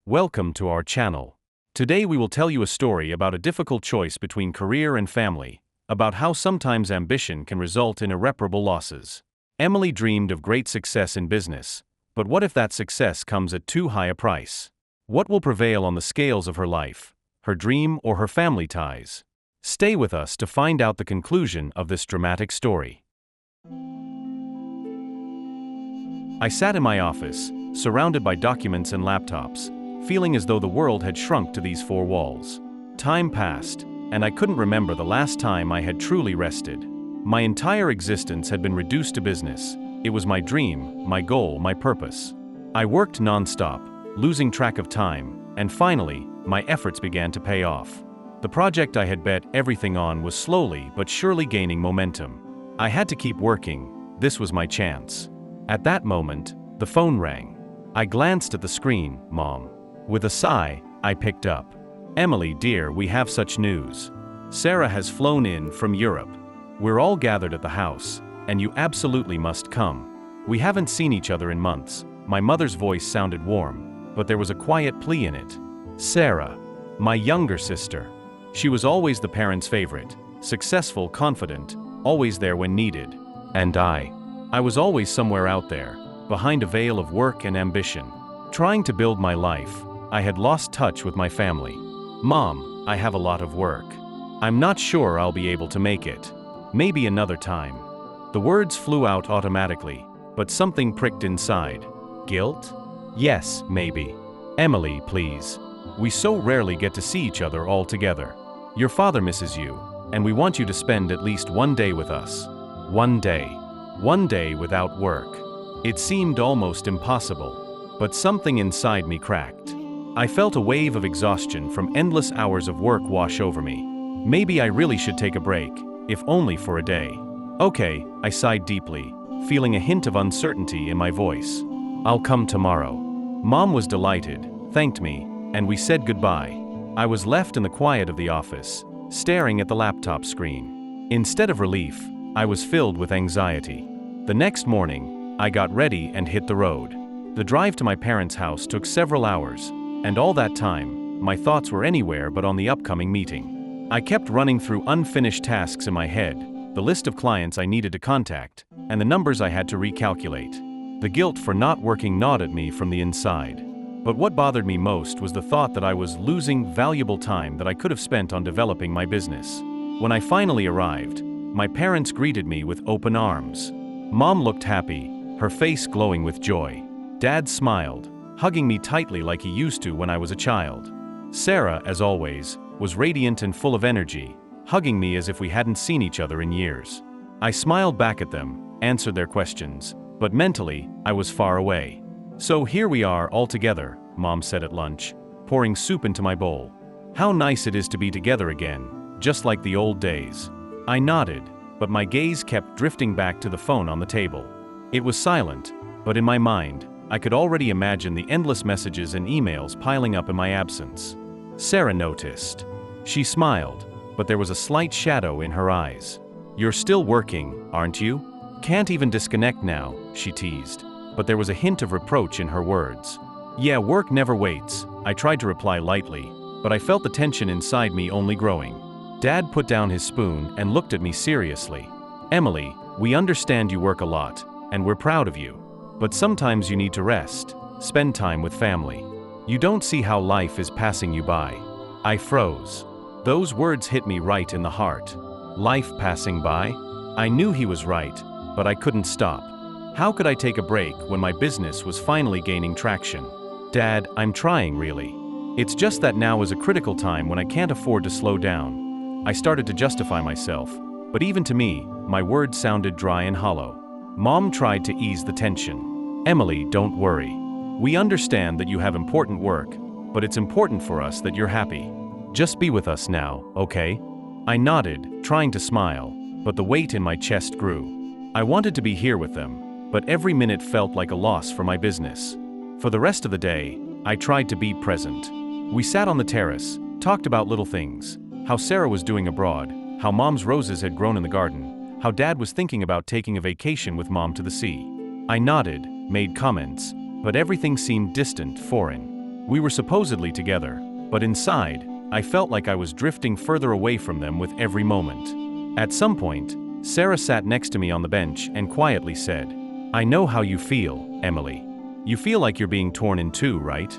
Welcome to our channel. Today we will tell you a story about a difficult choice between career and family, about how sometimes ambition can result in irreparable losses. Emily dreamed of great success in business, but what if that success comes at too high a price? What will prevail on the scales of her life, her dream or her family ties? Stay with us to find out the conclusion of this dramatic story. I sat in my office, surrounded by documents and laptops, feeling as though the world had shrunk to these four walls. Time passed, and I couldn't remember the last time I had truly rested. My entire existence had been reduced to business. It was my dream, my goal, my purpose. I worked non-stop, losing track of time, and finally, my efforts began to pay off. The project I had bet everything on was slowly but surely gaining momentum. I had to keep working. This was my chance. At that moment, the phone rang. I glanced at the screen. Mom. With a sigh, I picked up. Emily, dear, we have such news. Sarah has flown in from Europe. We're all gathered at the house, and you absolutely must come. We haven't seen each other in months. My mother's voice sounded warm, but there was a quiet plea in it. Sarah, my younger sister. She was always the parents' favorite, successful, confident, always there when needed. And I was always somewhere out there, behind a veil of work and ambition. Trying to build my life, I had lost touch with my family. Mom, I have a lot of work. I'm not sure I'll be able to make it. Maybe another time. The words flew out automatically, but something pricked inside. Guilt? Yes, maybe. Emily, please. We so rarely get to see each other all together. Your father misses you, and we want you to spend at least one day with us. One day. One day without work. It seemed almost impossible, but something inside me cracked. I felt a wave of exhaustion from endless hours of work wash over me. Maybe I really should take a break, if only for a day. Okay, I sighed deeply, feeling a hint of uncertainty in my voice. I'll come tomorrow. Mom was delighted, thanked me, and we said goodbye. I was left in the quiet of the office, staring at the laptop screen. Instead of relief, I was filled with anxiety. The next morning, I got ready and hit the road. The drive to my parents' house took several hours, and all that time, my thoughts were anywhere but on the upcoming meeting. I kept running through unfinished tasks in my head, the list of clients I needed to contact, and the numbers I had to recalculate. The guilt for not working gnawed at me from the inside. But what bothered me most was the thought that I was losing valuable time that I could have spent on developing my business. When I finally arrived, my parents greeted me with open arms. Mom looked happy, her face glowing with joy. Dad smiled, hugging me tightly like he used to when I was a child. Sarah, as always, was radiant and full of energy, hugging me as if we hadn't seen each other in years. I smiled back at them, answered their questions, but mentally, I was far away. So here we are all together, Mom said at lunch, pouring soup into my bowl. How nice it is to be together again, just like the old days. I nodded, but my gaze kept drifting back to the phone on the table. It was silent, but in my mind, I could already imagine the endless messages and emails piling up in my absence. Sarah noticed. She smiled, but there was a slight shadow in her eyes. You're still working, aren't you? Can't even disconnect now, she teased, but there was a hint of reproach in her words. Yeah, work never waits, I tried to reply lightly, but I felt the tension inside me only growing. Dad put down his spoon and looked at me seriously. Emily, we understand you work a lot, and we're proud of you. But sometimes you need to rest, spend time with family. You don't see how life is passing you by. I froze. Those words hit me right in the heart. Life passing by? I knew he was right, but I couldn't stop. How could I take a break when my business was finally gaining traction? Dad, I'm trying really. It's just that now is a critical time when I can't afford to slow down. I started to justify myself, but even to me, my words sounded dry and hollow. Mom tried to ease the tension. Emily, don't worry. We understand that you have important work, but it's important for us that you're happy. Just be with us now, okay? I nodded, trying to smile, but the weight in my chest grew. I wanted to be here with them, but every minute felt like a loss for my business. For the rest of the day, I tried to be present. We sat on the terrace, talked about little things, how Sarah was doing abroad, how Mom's roses had grown in the garden, how Dad was thinking about taking a vacation with Mom to the sea. I nodded, made comments, but everything seemed distant, foreign. We were supposedly together, but inside, I felt like I was drifting further away from them with every moment. At some point, Sarah sat next to me on the bench and quietly said, "I know how you feel, Emily. You feel like you're being torn in two, right?"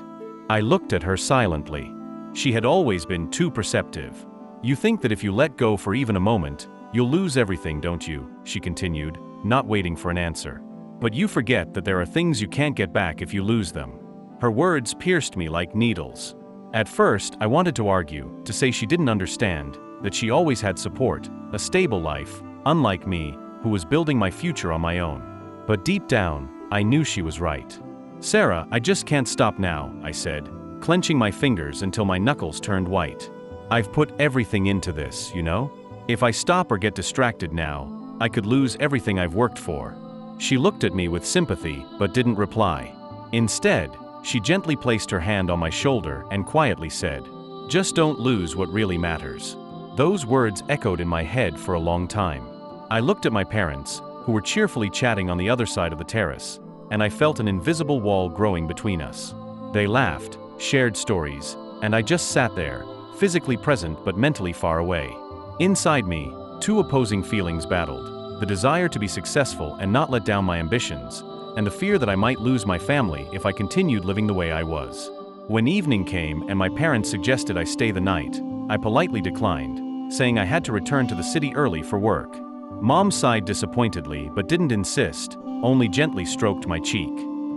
I looked at her silently. She had always been too perceptive. "You think that if you let go for even a moment, you'll lose everything, don't you?" she continued, not waiting for an answer. "But you forget that there are things you can't get back if you lose them." Her words pierced me like needles. At first, I wanted to argue, to say she didn't understand, that she always had support, a stable life, unlike me, who was building my future on my own. But deep down, I knew she was right. "Sarah, I just can't stop now," I said, clenching my fingers until my knuckles turned white. "I've put everything into this, you know? If I stop or get distracted now, I could lose everything I've worked for." She looked at me with sympathy, but didn't reply. Instead, she gently placed her hand on my shoulder and quietly said, "Just don't lose what really matters." Those words echoed in my head for a long time. I looked at my parents, who were cheerfully chatting on the other side of the terrace, and I felt an invisible wall growing between us. They laughed, shared stories, and I just sat there, physically present but mentally far away. Inside me, two opposing feelings battled: the desire to be successful and not let down my ambitions, and the fear that I might lose my family if I continued living the way I was. When evening came and my parents suggested I stay the night, I politely declined, saying I had to return to the city early for work. Mom sighed disappointedly but didn't insist, only gently stroked my cheek.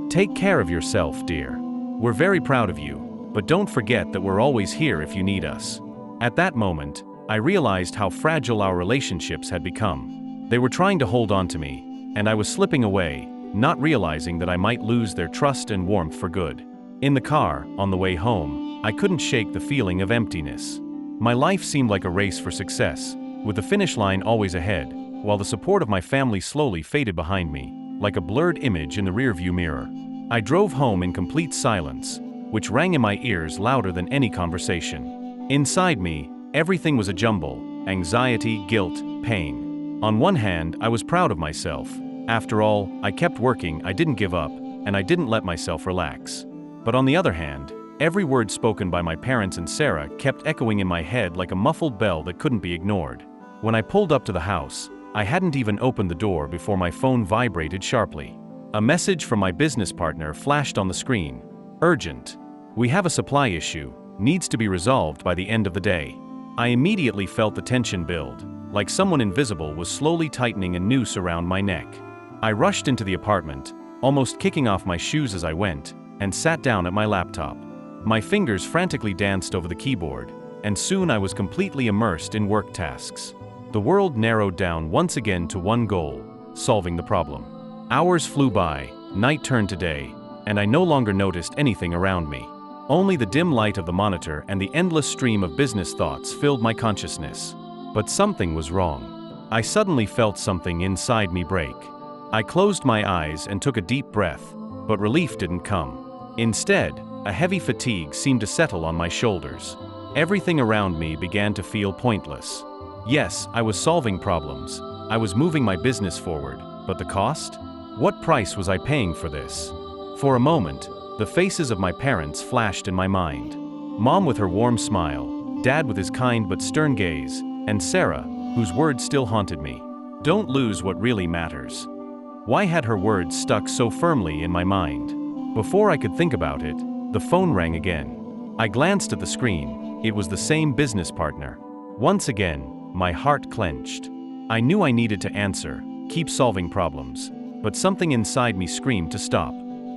"Take care of yourself, dear. We're very proud of you, but don't forget that we're always here if you need us." At that moment, I realized how fragile our relationships had become. They were trying to hold on to me, and I was slipping away, not realizing that I might lose their trust and warmth for good. In the car, on the way home, I couldn't shake the feeling of emptiness. My life seemed like a race for success, with the finish line always ahead, while the support of my family slowly faded behind me, like a blurred image in the rearview mirror. I drove home in complete silence, which rang in my ears louder than any conversation. Inside me, everything was a jumble: anxiety, guilt, pain. On one hand, I was proud of myself. After all, I kept working, I didn't give up, and I didn't let myself relax. But on the other hand, every word spoken by my parents and Sarah kept echoing in my head like a muffled bell that couldn't be ignored. When I pulled up to the house, I hadn't even opened the door before my phone vibrated sharply. A message from my business partner flashed on the screen. "Urgent. We have a supply issue, needs to be resolved by the end of the day." I immediately felt the tension build, like someone invisible was slowly tightening a noose around my neck. I rushed into the apartment, almost kicking off my shoes as I went, and sat down at my laptop. My fingers frantically danced over the keyboard, and soon I was completely immersed in work tasks. The world narrowed down once again to one goal: solving the problem. Hours flew by, night turned to day, and I no longer noticed anything around me. Only the dim light of the monitor and the endless stream of business thoughts filled my consciousness. But something was wrong. I suddenly felt something inside me break. I closed my eyes and took a deep breath, but relief didn't come. Instead, a heavy fatigue seemed to settle on my shoulders. Everything around me began to feel pointless. Yes, I was solving problems. I was moving my business forward, but the cost? What price was I paying for this? For a moment, the faces of my parents flashed in my mind. Mom with her warm smile, Dad with his kind but stern gaze, and Sarah, whose words still haunted me. "Don't lose what really matters." Why had her words stuck so firmly in my mind? Before I could think about it, the phone rang again. I glanced at the screen. It was the same business partner. Once again, my heart clenched. I knew I needed to answer, keep solving problems, but something inside me screamed to stop.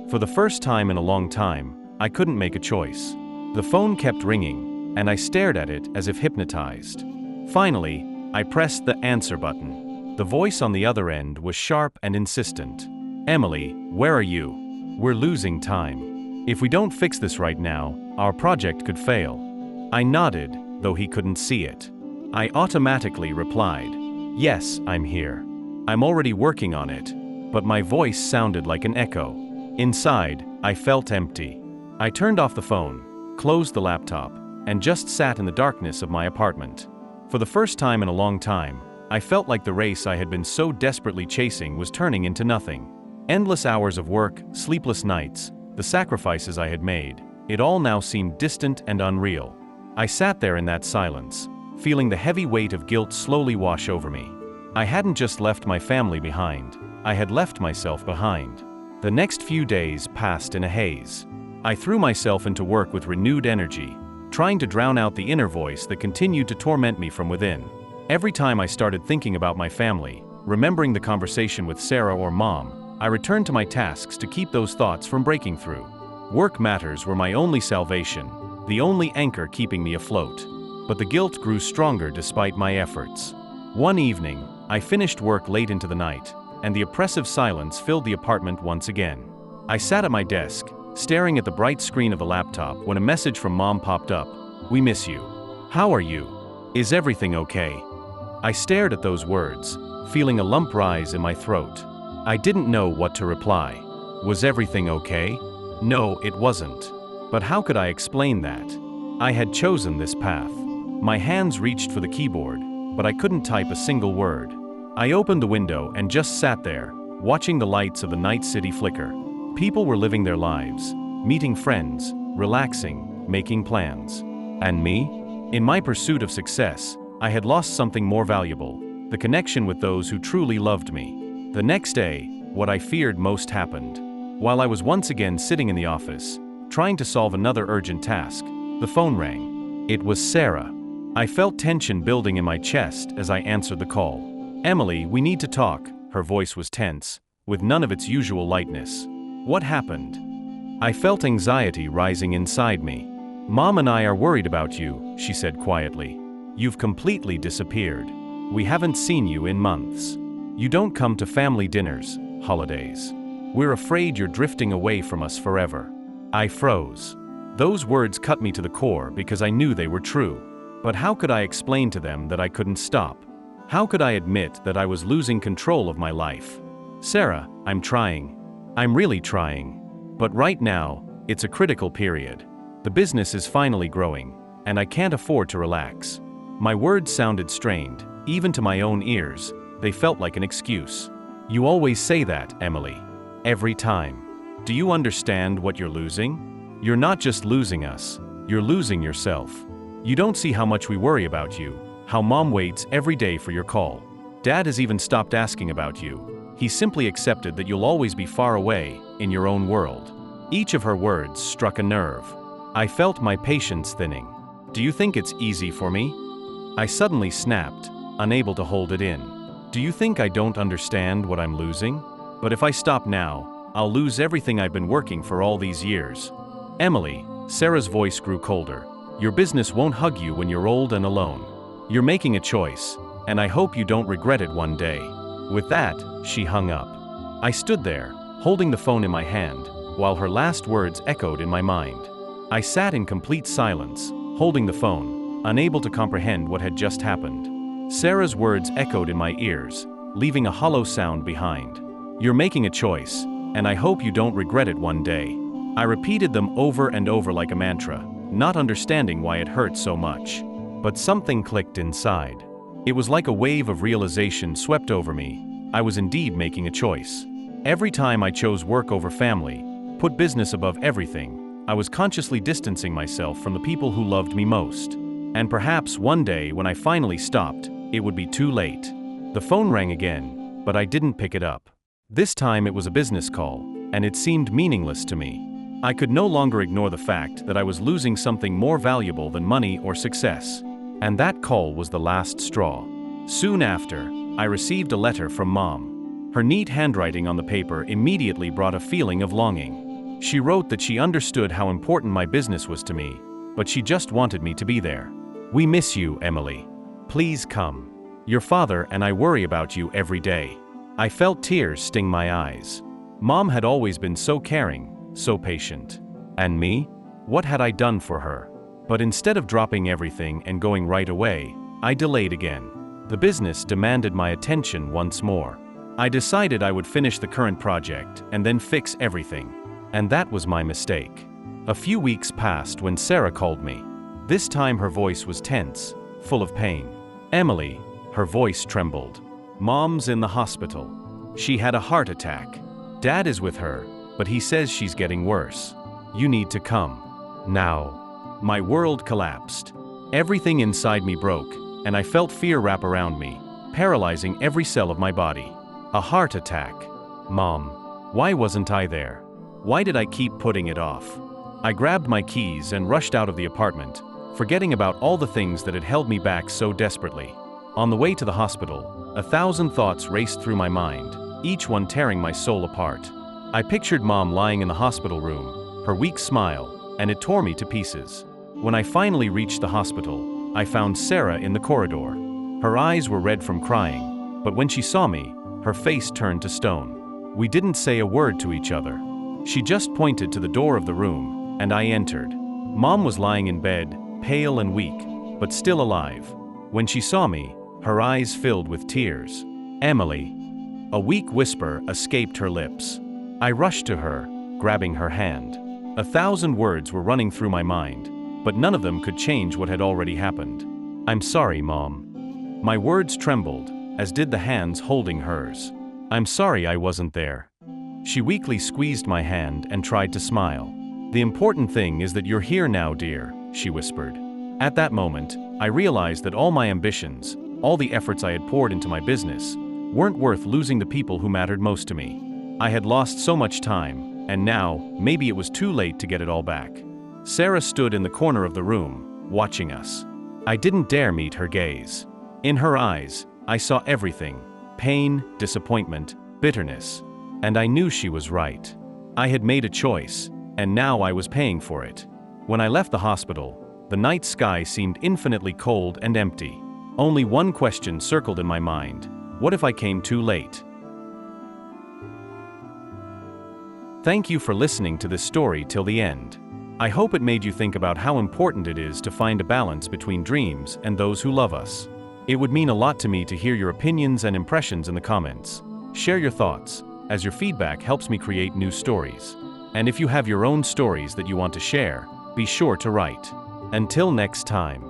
For the first time in a long time, I couldn't make a choice. The phone kept ringing, and I stared at it as if hypnotized. Finally, I pressed the answer button. The voice on the other end was sharp and insistent. "Emily, where are you? We're losing time. If we don't fix this right now, our project could fail." I nodded, though he couldn't see it. I automatically replied, "Yes, I'm here. I'm already working on it." But my voice sounded like an echo. Inside, I felt empty. I turned off the phone, closed the laptop, and just sat in the darkness of my apartment. For the first time in a long time, I felt like the race I had been so desperately chasing was turning into nothing. Endless hours of work, sleepless nights, the sacrifices I had made, It all now seemed distant and unreal. I sat there in that silence, feeling the heavy weight of guilt slowly wash over me. I hadn't just left my family behind, I had left myself behind. The next few days passed in a haze. I threw myself into work with renewed energy, trying to drown out the inner voice that continued to torment me from within. Every time I started thinking about my family, remembering the conversation with Sarah or Mom, I returned to my tasks to keep those thoughts from breaking through. Work matters were my only salvation, the only anchor keeping me afloat. But the guilt grew stronger despite my efforts. One evening, I finished work late into the night, and the oppressive silence filled the apartment once again. I sat at my desk, staring at the bright screen of the laptop when a message from Mom popped up. "We miss you. How are you? Is everything okay?" I stared at those words, feeling a lump rise in my throat. I didn't know what to reply. Was everything okay? No, it wasn't. But how could I explain that? I had chosen this path. My hands reached for the keyboard, but I couldn't type a single word. I opened the window and just sat there, watching the lights of the night city flicker. People were living their lives, meeting friends, relaxing, making plans. And me? In my pursuit of success, I had lost something more valuable, the connection with those who truly loved me. The next day, what I feared most happened. While I was once again sitting in the office, trying to solve another urgent task, the phone rang. It was Sarah. I felt tension building in my chest as I answered the call. "Emily, we need to talk." Her voice was tense, with none of its usual lightness. "What happened?" I felt anxiety rising inside me. "Mom and I are worried about you," she said quietly. "You've completely disappeared. We haven't seen you in months. You don't come to family dinners, holidays. We're afraid you're drifting away from us forever." I froze. Those words cut me to the core because I knew they were true. But how could I explain to them that I couldn't stop? How could I admit that I was losing control of my life? "Sarah, I'm trying. I'm really trying. But right now, it's a critical period. The business is finally growing, and I can't afford to relax." My words sounded strained, even to my own ears. They felt like an excuse. "You always say that, Emily. Every time. Do you understand what you're losing? You're not just losing us, you're losing yourself. You don't see how much we worry about you, how Mom waits every day for your call. Dad has even stopped asking about you. He simply accepted that you'll always be far away, in your own world." Each of her words struck a nerve. I felt my patience thinning. "Do you think it's easy for me?" I suddenly snapped, unable to hold it in. "Do you think I don't understand what I'm losing? But if I stop now, I'll lose everything I've been working for all these years." "Emily," Sarah's voice grew colder. "Your business won't hug you when you're old and alone. You're making a choice, and I hope you don't regret it one day." With that, she hung up. I stood there, holding the phone in my hand, while her last words echoed in my mind. I sat in complete silence, holding the phone, unable to comprehend what had just happened. Sarah's words echoed in my ears, leaving a hollow sound behind. "You're making a choice, and I hope you don't regret it one day." I repeated them over and over like a mantra, not understanding why it hurt so much. But something clicked inside. It was like a wave of realization swept over me. I was indeed making a choice. Every time I chose work over family, put business above everything, I was consciously distancing myself from the people who loved me most. And perhaps one day when I finally stopped, it would be too late. The phone rang again, but I didn't pick it up. This time it was a business call, and it seemed meaningless to me. I could no longer ignore the fact that I was losing something more valuable than money or success. And that call was the last straw. Soon after, I received a letter from Mom. Her neat handwriting on the paper immediately brought a feeling of longing. She wrote that she understood how important my business was to me, but she just wanted me to be there. "We miss you, Emily. Please come. Your father and I worry about you every day." I felt tears sting my eyes. Mom had always been so caring, so patient. And me? What had I done for her? But instead of dropping everything and going right away, I delayed again. The business demanded my attention once more. I decided I would finish the current project and then fix everything. And that was my mistake. A few weeks passed when Sarah called me. This time her voice was tense, full of pain. "Emily," her voice trembled. "Mom's in the hospital. She had a heart attack. Dad is with her, but he says she's getting worse. You need to come." Now, my world collapsed. Everything inside me broke, and I felt fear wrap around me, paralyzing every cell of my body. A heart attack. Mom, why wasn't I there? Why did I keep putting it off? I grabbed my keys and rushed out of the apartment, forgetting about all the things that had held me back so desperately. On the way to the hospital, 1,000 thoughts raced through my mind, each one tearing my soul apart. I pictured Mom lying in the hospital room, her weak smile, and it tore me to pieces. When I finally reached the hospital, I found Sarah in the corridor. Her eyes were red from crying, but when she saw me, her face turned to stone. We didn't say a word to each other. She just pointed to the door of the room, and I entered. Mom was lying in bed, pale and weak, but still alive. When she saw me, her eyes filled with tears. "Emily." A weak whisper escaped her lips. I rushed to her, grabbing her hand. 1,000 words were running through my mind, but none of them could change what had already happened. "I'm sorry, Mom." My words trembled, as did the hands holding hers. "I'm sorry I wasn't there." She weakly squeezed my hand and tried to smile. "The important thing is that you're here now, dear," she whispered. At that moment, I realized that all my ambitions, all the efforts I had poured into my business, weren't worth losing the people who mattered most to me. I had lost so much time, and now, maybe it was too late to get it all back. Sarah stood in the corner of the room, watching us. I didn't dare meet her gaze. In her eyes, I saw everything: pain, disappointment, bitterness. And I knew she was right. I had made a choice, and now I was paying for it. When I left the hospital, the night sky seemed infinitely cold and empty. Only one question circled in my mind: what if I came too late? Thank you for listening to this story till the end. I hope it made you think about how important it is to find a balance between dreams and those who love us. It would mean a lot to me to hear your opinions and impressions in the comments. Share your thoughts, as your feedback helps me create new stories. And if you have your own stories that you want to share, be sure to write. Until next time.